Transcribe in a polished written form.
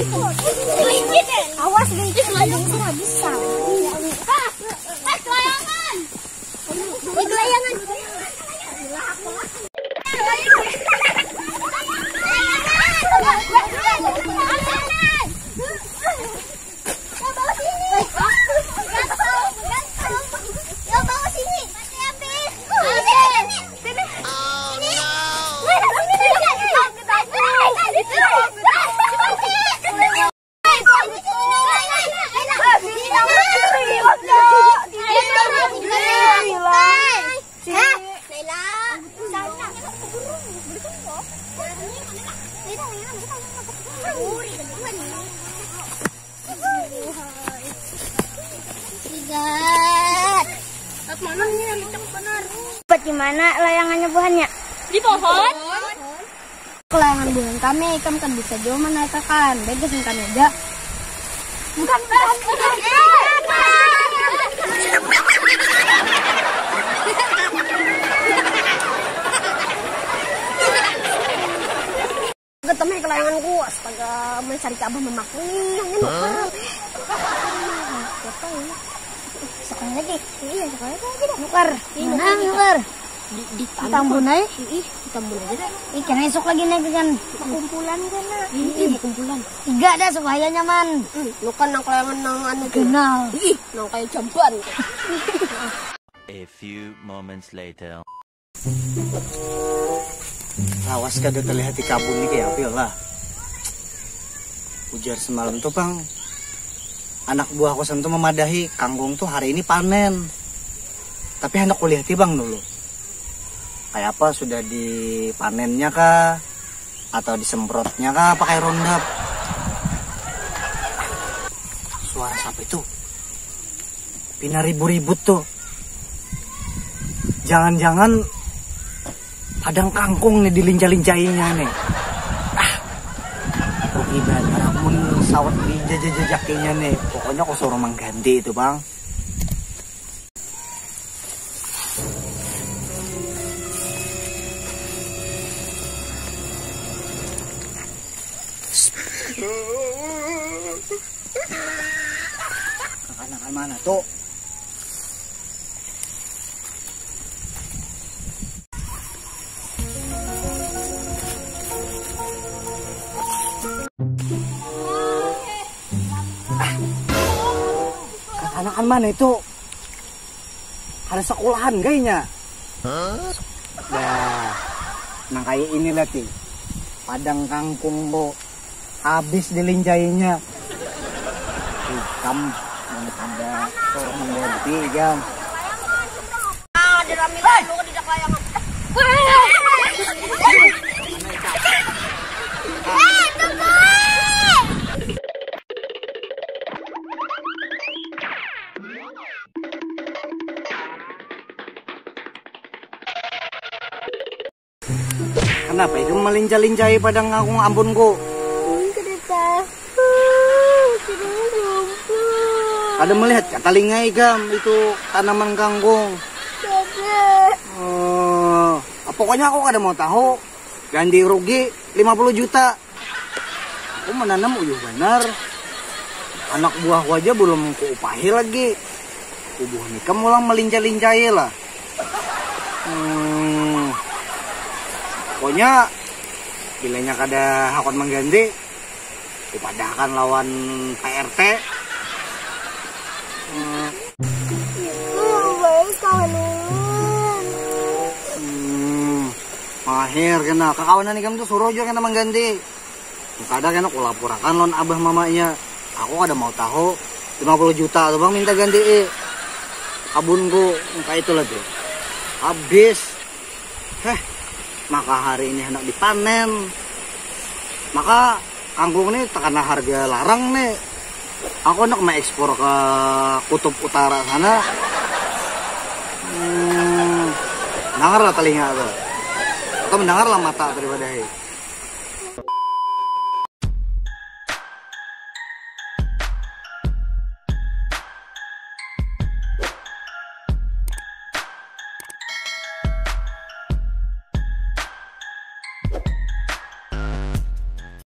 Awas guys, bisa. Kelayangan. Kelayangan. Gimana layangannya buahnya? Di pohon. Layangan buah kami kan bisa jauh menatakan. Bagus kami aja. Bukan. Ketemu kelayanganku, astaga, mencari ke abah memakannya. Sekali lagi. Iya, sekali lagi dah. Nukar. Mana nukar? Di tambun aja. Tambun aja dah. Ikan esok lagi nih kan. Kumpulan kan nak. Kumpulan. 3 dah supaya nyaman. Lu kan nang kelayangan nang anu Kenal. nang kayak jamban. A few moments later. Awas kada terlihat di kabun nih kayak apa lah. Ujar semalam tuh bang, anak buah kosan tuh memadahi kangkung tuh hari ini panen. Tapi hendak kuliah bang dulu. Kayak apa sudah dipanennya kah? Atau disemprotnya kah pakai Roundup? Suara siapa itu? Pina ribut-ribut tuh. Jangan-jangan padang kangkung nih dilinca-lincainya nih. Rugi banget. Ramun sawat dijajak-jajakinya nih. Pokoknya aku suruh mengganti itu bang. Kakak mana tuh? Anak-anak mana itu? Ada sekolahan kayaknya. Nah kayak ini lah ti. Padang kangkung lo habis dilincainya. Kamu ada orang mengganti jam. Ada rame dulu di kelayangan. Kenapa itu melincah-lincai padang kangkung ambunku? Ada melihat kata lingai gam itu tanaman kangkung. Pokoknya aku kada mau tahu. Ganti rugi 50 juta. Aku menanam uyuh benar. Anak buahku aja belum kuupahi lagi. Kubuh nikah mulang melincah-lincai lah. Pokoknya bilanya kada hakon mengganti, kupadahkan lawan PRT. Mahir kena kakawanan ikam tuh suruh aja kena mengganti. Kadang kena kulapurakan lawan abah mamanya. Aku kada mau tahu 50 juta tuh bang minta ganti kabunku kayak itu lah tuh. Habis. Maka hari ini hendak dipanen. Maka kangkung ini terkena harga larang nih. Aku hendak mengekspor ke kutub utara sana. Dengar lah telinga tuh. Atau mendengar lah mata daripada